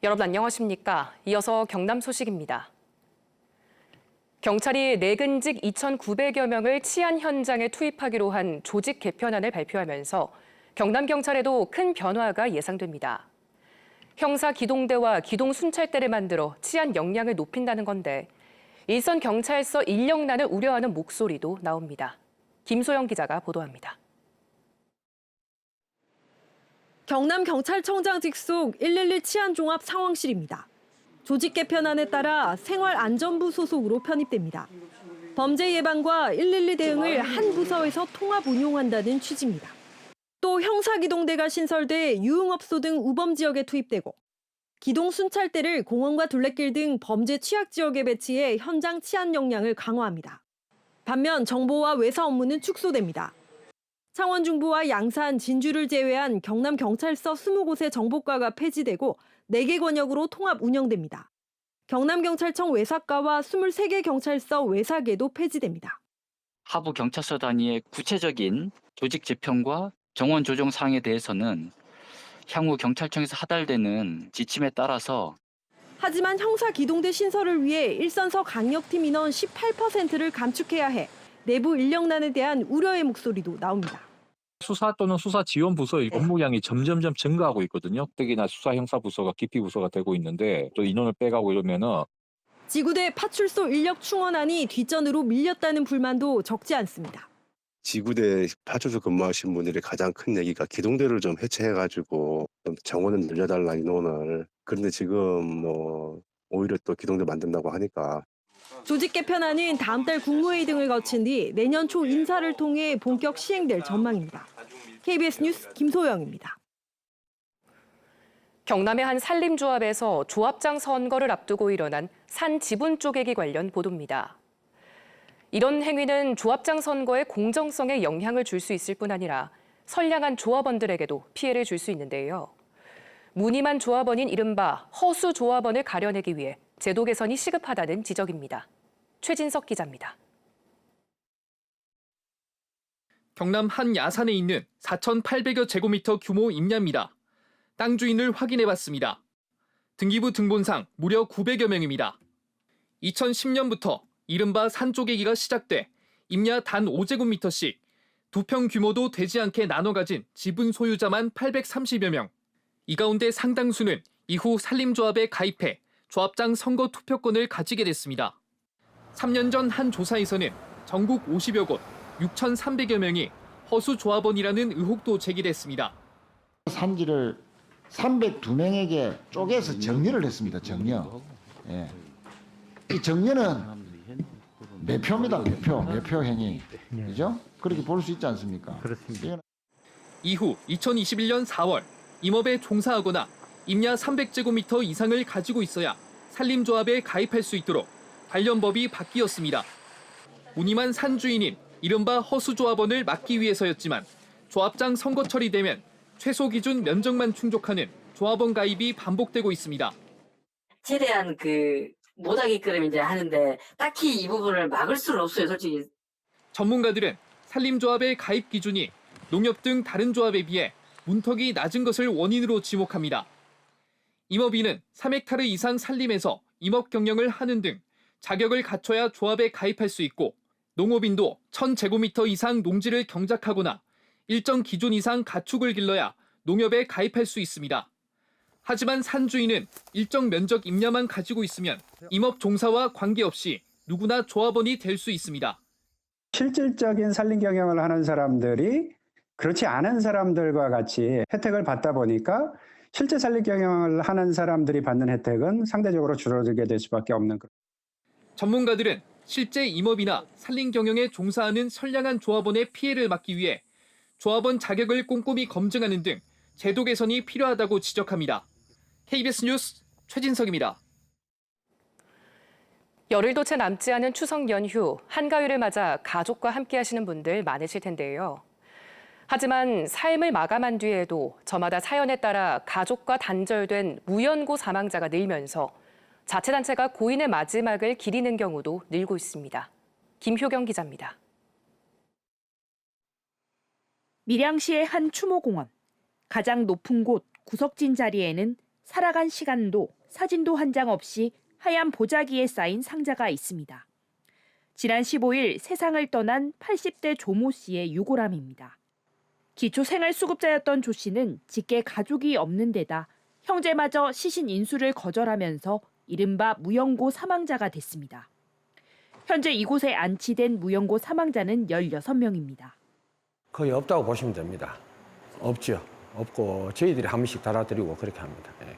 여러분 안녕하십니까? 이어서 경남 소식입니다. 경찰이 내근직 2,900여 명을 치안 현장에 투입하기로 한 조직 개편안을 발표하면서 경남경찰에도 큰 변화가 예상됩니다. 형사 기동대와 기동 순찰대를 만들어 치안 역량을 높인다는 건데 일선 경찰서 인력난을 우려하는 목소리도 나옵니다. 김소영 기자가 보도합니다. 경남경찰청장 직속 111 치안종합 상황실입니다. 조직 개편안에 따라 생활안전부 소속으로 편입됩니다. 범죄 예방과 112 대응을 한 부서에서 통합 운용한다는 취지입니다. 또 형사기동대가 신설돼 유흥업소 등 우범 지역에 투입되고 기동순찰대를 공원과 둘레길 등 범죄 취약 지역에 배치해 현장 치안 역량을 강화합니다. 반면 정보와 외사 업무는 축소됩니다. 창원 중부와 양산, 진주를 제외한 경남경찰서 20곳의 정보과가 폐지되고 4개 권역으로 통합 운영됩니다. 경남경찰청 외사과와 23개 경찰서 외사계도 폐지됩니다. 하부 경찰서 단위의 구체적인 조직 재편과 정원 조정 사항에 대해서는 향후 경찰청에서 하달되는 지침에 따라서 하지만 형사기동대 신설을 위해 일선서 강력팀 인원 18%를 감축해야 해 내부 인력난에 대한 우려의 목소리도 나옵니다. 수사 또는 수사 지원 부서의 업무량이 점점점 증가하고 있거든요. 특히나 수사 형사 부서가 기피 부서가 되고 있는데 또 인원을 빼가고 이러면은 지구대 파출소 인력 충원안이 뒷전으로 밀렸다는 불만도 적지 않습니다. 지구대 파출소 근무하신 분들이 가장 큰 얘기가 기동대를 좀 해체해가지고 좀 정원을 늘려달라 인원을. 그런데 지금 오히려 또 기동대 만든다고 하니까. 조직 개편안은 다음 달 국무회의 등을 거친 뒤 내년 초 인사를 통해 본격 시행될 전망입니다. KBS 뉴스 김소영입니다. 경남의 한 산림조합에서 조합장 선거를 앞두고 일어난 산 지분 쪼개기 관련 보도입니다. 이런 행위는 조합장 선거의 공정성에 영향을 줄 수 있을 뿐 아니라 선량한 조합원들에게도 피해를 줄 수 있는데요. 무늬만 조합원인 이른바 허수 조합원을 가려내기 위해 제도 개선이 시급하다는 지적입니다. 최진석 기자입니다. 경남 한 야산에 있는 4,800여 제곱미터 규모 임야입니다. 땅 주인을 확인해봤습니다. 등기부 등본상 무려 900여 명입니다. 2010년부터 이른바 산쪼개기가 시작돼 임야 단 5제곱미터씩 2평 규모도 되지 않게 나눠 가진 지분 소유자만 830여 명. 이 가운데 상당수는 이후 산림조합에 가입해 조합장 선거 투표권을 가지게 됐습니다. 3년 전 한 조사에서는 전국 50여 곳 6,300여 명이 허수 조합원이라는 의혹도 제기됐습니다. 산지를 302명에게 쪼개서 정리를 했습니다. 정려. 예. 이 정려는 매표입니다. 매표 행위. 그죠? 그렇게 볼 수 있지 않습니까? 그렇습니다. 이후 2021년 4월 임업에 종사하거나 임야 300제곱미터 이상을 가지고 있어야 산림조합에 가입할 수 있도록 관련 법이 바뀌었습니다. 무늬만 산주인인 이른바 허수조합원을 막기 위해서였지만 조합장 선거철이 되면 최소 기준 면적만 충족하는 조합원 가입이 반복되고 있습니다. 최대한 못하게끔 이제 하는데 딱히 이 부분을 막을 수는 없어요, 솔직히. 전문가들은 산림조합의 가입 기준이 농협 등 다른 조합에 비해 문턱이 낮은 것을 원인으로 지목합니다. 임업인은 3헥타르 이상 산림에서 임업 경영을 하는 등 자격을 갖춰야 조합에 가입할 수 있고 농업인도 1,000제곱미터 이상 농지를 경작하거나 일정 기준 이상 가축을 길러야 농협에 가입할 수 있습니다. 하지만 산주인은 일정 면적 임야만 가지고 있으면 임업 종사와 관계없이 누구나 조합원이 될 수 있습니다. 실질적인 산림 경영을 하는 사람들이 그렇지 않은 사람들과 같이 혜택을 받다 보니까 실제 산림 경영을 하는 사람들이 받는 혜택은 상대적으로 줄어들게 될 수밖에 없는. 전문가들은 실제 임업이나 산림 경영에 종사하는 선량한 조합원의 피해를 막기 위해 조합원 자격을 꼼꼼히 검증하는 등 제도 개선이 필요하다고 지적합니다. KBS 뉴스 최진석입니다. 열흘도 채 남지 않은 추석 연휴, 한가위를 맞아 가족과 함께 하시는 분들 많으실 텐데요. 하지만 삶을 마감한 뒤에도 저마다 사연에 따라 가족과 단절된 무연고 사망자가 늘면서 자치단체가 고인의 마지막을 기리는 경우도 늘고 있습니다. 김효경 기자입니다. 밀양시의 한 추모공원. 가장 높은 곳 구석진 자리에는 살아간 시간도 사진도 한 장 없이 하얀 보자기에 쌓인 상자가 있습니다. 지난 15일 세상을 떠난 80대 조모 씨의 유골함입니다. 기초생활수급자였던 조 씨는 직계 가족이 없는 데다 형제마저 시신 인수를 거절하면서 이른바 무연고 사망자가 됐습니다. 현재 이곳에 안치된 무연고 사망자는 16명입니다. 거의 없다고 보시면 됩니다. 없죠. 없고 저희들이 한 번씩 달아드리고 그렇게 합니다. 예.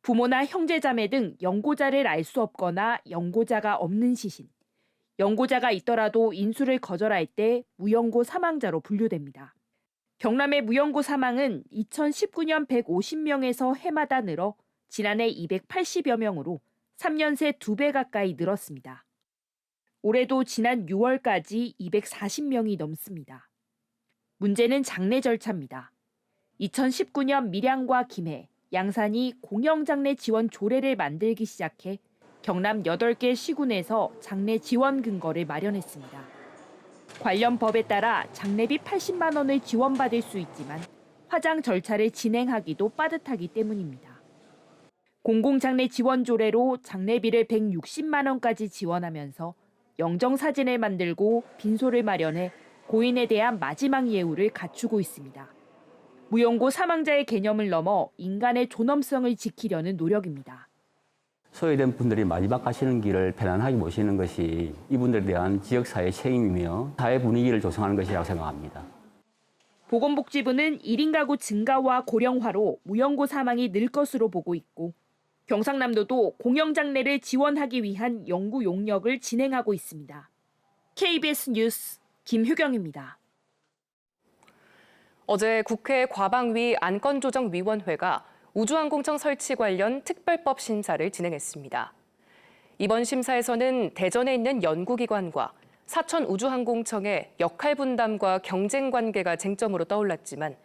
부모나 형제자매 등 연고자를 알 수 없거나 연고자가 없는 시신, 연고자가 있더라도 인수를 거절할 때 무연고 사망자로 분류됩니다. 경남의 무연고 사망은 2019년 150명에서 해마다 늘어 지난해 280여 명으로 3년 새 2배 가까이 늘었습니다. 올해도 지난 6월까지 240명이 넘습니다. 문제는 장례 절차입니다. 2019년 밀양과 김해, 양산이 공영장례 지원 조례를 만들기 시작해 경남 8개 시군에서 장례 지원 근거를 마련했습니다. 관련 법에 따라 장례비 80만 원을 지원받을 수 있지만 화장 절차를 진행하기도 빠듯하기 때문입니다. 공공장례 지원 조례로 장례비를 160만 원까지 지원하면서 영정사진을 만들고 빈소를 마련해 고인에 대한 마지막 예우를 갖추고 있습니다. 무연고 사망자의 개념을 넘어 인간의 존엄성을 지키려는 노력입니다. 소외된 분들이 마지막 가시는 길을 편안하게 모시는 것이 이분들에 대한 지역사회의 책임이며 사회 분위기를 조성하는 것이라고 생각합니다. 보건복지부는 1인 가구 증가와 고령화로 무연고 사망이 늘 것으로 보고 있고 경상남도도 공영장례를 지원하기 위한 연구 용역을 진행하고 있습니다. KBS 뉴스 김효경입니다. 어제 국회 과방위 안건조정위원회가 우주항공청 설치 관련 특별법 심사를 진행했습니다. 이번 심사에서는 대전에 있는 연구기관과 사천우주항공청의 역할 분담과 경쟁 관계가 쟁점으로 떠올랐지만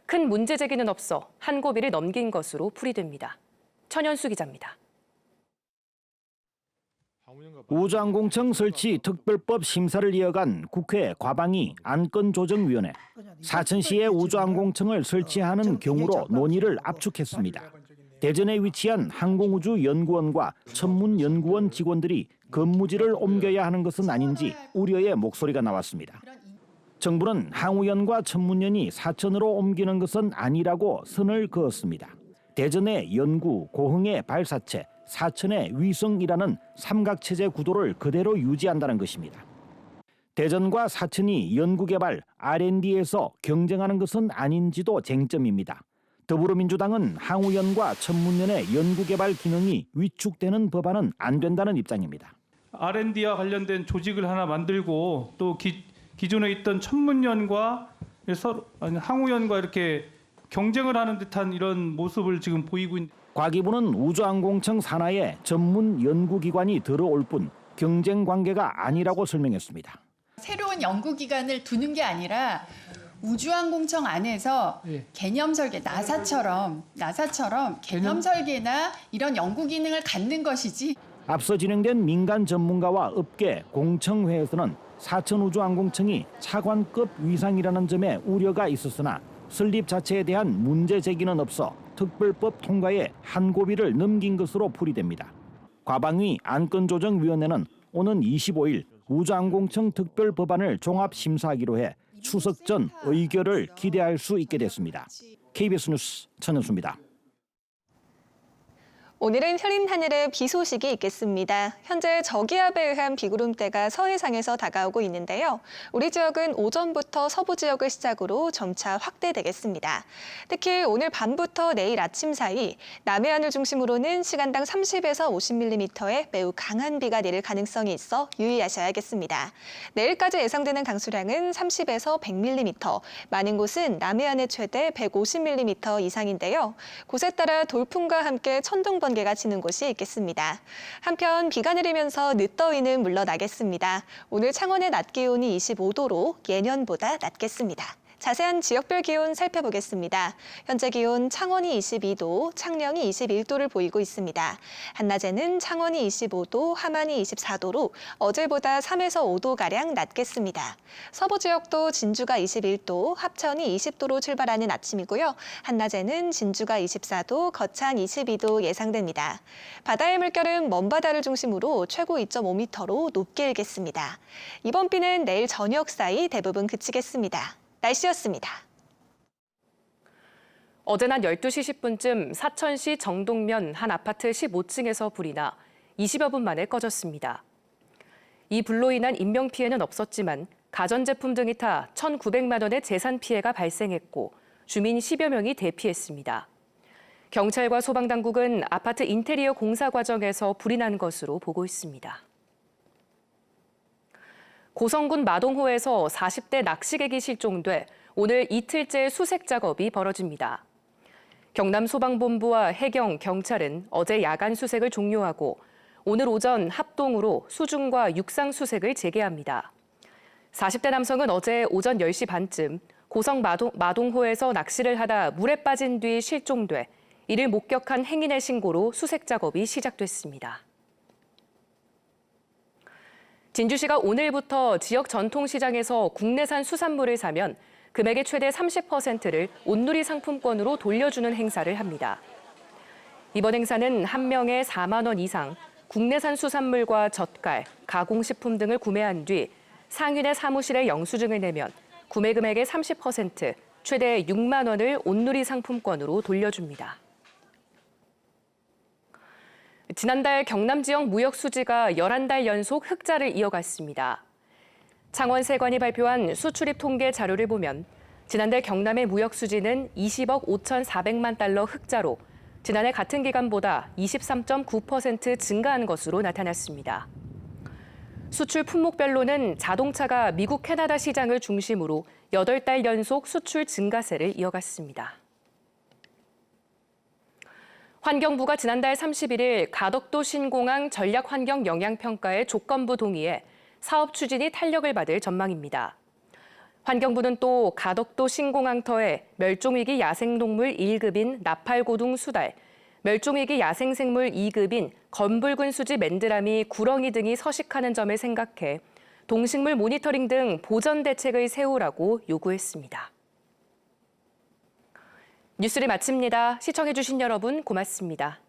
큰 문제 제기는 없어 한 고비를 넘긴 것으로 풀이됩니다. 천연수 기자입니다. 우주항공청 설치 특별법 심사를 이어간 국회 과방위 안건조정위원회. 사천시에 우주항공청을 설치하는 경우로 논의를 압축했습니다. 대전에 위치한 항공우주연구원과 천문연구원 직원들이 근무지를 옮겨야 하는 것은 아닌지 우려의 목소리가 나왔습니다. 정부는 항우연과 천문연이 사천으로 옮기는 것은 아니라고 선을 그었습니다. 대전의 연구, 고흥의 발사체, 사천의 위성이라는 삼각체제 구도를 그대로 유지한다는 것입니다. 대전과 사천이 연구개발, R&D에서 경쟁하는 것은 아닌지도 쟁점입니다. 더불어민주당은 항우연과 천문연의 연구개발 기능이 위축되는 법안은 안 된다는 입장입니다. R&D와 관련된 조직을 하나 만들고 또 기존에 있던 천문연과 항우연과 이렇게 경쟁을 하는 듯한 이런 모습을 지금 보이고 있는. 과기부는 우주항공청 산하에 전문 연구기관이 들어올 뿐 경쟁 관계가 아니라고 설명했습니다. 새로운 연구기관을 두는 게 아니라 우주항공청 안에서 개념 설계, 나사처럼 개념 설계나 이런 연구 기능을 갖는 것이지. 앞서 진행된 민간 전문가와 업계 공청회에서는 사천우주항공청이 차관급 위상이라는 점에 우려가 있었으나 설립 자체에 대한 문제 제기는 없어 특별법 통과에 한 고비를 넘긴 것으로 풀이됩니다. 과방위 안건조정위원회는 오는 25일 우주항공청 특별법안을 종합심사하기로 해 추석 전 의결을 기대할 수 있게 됐습니다. KBS 뉴스 천연수입니다. 오늘은 흐린 하늘에 비 소식이 있겠습니다. 현재 저기압에 의한 비구름대가 서해상에서 다가오고 있는데요. 우리 지역은 오전부터 서부 지역을 시작으로 점차 확대되겠습니다. 특히 오늘 밤부터 내일 아침 사이 남해안을 중심으로는 시간당 30에서 50mm의 매우 강한 비가 내릴 가능성이 있어 유의하셔야겠습니다. 내일까지 예상되는 강수량은 30에서 100mm, 많은 곳은 남해안의 최대 150mm 이상인데요. 곳에 따라 돌풍과 함께 천둥 번개가 치는 곳이 있겠습니다. 한편 비가 내리면서 늦더위는 물러나겠습니다. 오늘 창원의 낮 기온이 25도로 예년보다 낮겠습니다. 자세한 지역별 기온 살펴보겠습니다. 현재 기온 창원이 22도, 창녕이 21도를 보이고 있습니다. 한낮에는 창원이 25도, 함안이 24도로 어제보다 3에서 5도가량 낮겠습니다. 서부 지역도 진주가 21도, 합천이 20도로 출발하는 아침이고요. 한낮에는 진주가 24도, 거창 22도 예상됩니다. 바다의 물결은 먼바다를 중심으로 최고 2.5m로 높게 일겠습니다. 이번 비는 내일 저녁 사이 대부분 그치겠습니다. 날씨였습니다. 어제 낮 12시 10분쯤 사천시 정동면 한 아파트 15층에서 불이 나 20여 분 만에 꺼졌습니다. 이 불로 인한 인명피해는 없었지만 가전제품 등이 타 1,900만 원의 재산 피해가 발생했고 주민 10여 명이 대피했습니다. 경찰과 소방당국은 아파트 인테리어 공사 과정에서 불이 난 것으로 보고 있습니다. 고성군 마동호에서 40대 낚시객이 실종돼 오늘 이틀째 수색 작업이 벌어집니다. 경남소방본부와 해경, 경찰은 어제 야간 수색을 종료하고 오늘 오전 합동으로 수중과 육상 수색을 재개합니다. 40대 남성은 어제 오전 10시 반쯤 고성 마동호에서 낚시를 하다 물에 빠진 뒤 실종돼 이를 목격한 행인의 신고로 수색 작업이 시작됐습니다. 진주시가 오늘부터 지역 전통시장에서 국내산 수산물을 사면 금액의 최대 30%를 온누리 상품권으로 돌려주는 행사를 합니다. 이번 행사는 한 명에 4만 원 이상 국내산 수산물과 젓갈, 가공식품 등을 구매한 뒤 상인의 사무실에 영수증을 내면 구매 금액의 30%, 최대 6만 원을 온누리 상품권으로 돌려줍니다. 지난달 경남 지역 무역 수지가 11달 연속 흑자를 이어갔습니다. 창원세관이 발표한 수출입 통계 자료를 보면 지난달 경남의 무역 수지는 20억 5,400만 달러 흑자로 지난해 같은 기간보다 23.9% 증가한 것으로 나타났습니다. 수출 품목별로는 자동차가 미국, 캐나다 시장을 중심으로 8달 연속 수출 증가세를 이어갔습니다. 환경부가 지난달 31일 가덕도 신공항 전략환경영향평가의 조건부 동의에 사업 추진이 탄력을 받을 전망입니다. 환경부는 또 가덕도 신공항터에 멸종위기 야생동물 1급인 나팔고둥 수달, 멸종위기 야생생물 2급인 검붉은 수지 맨드라미 구렁이 등이 서식하는 점을 생각해 동식물 모니터링 등 보전 대책을 세우라고 요구했습니다. 뉴스를 마칩니다. 시청해주신 여러분 고맙습니다.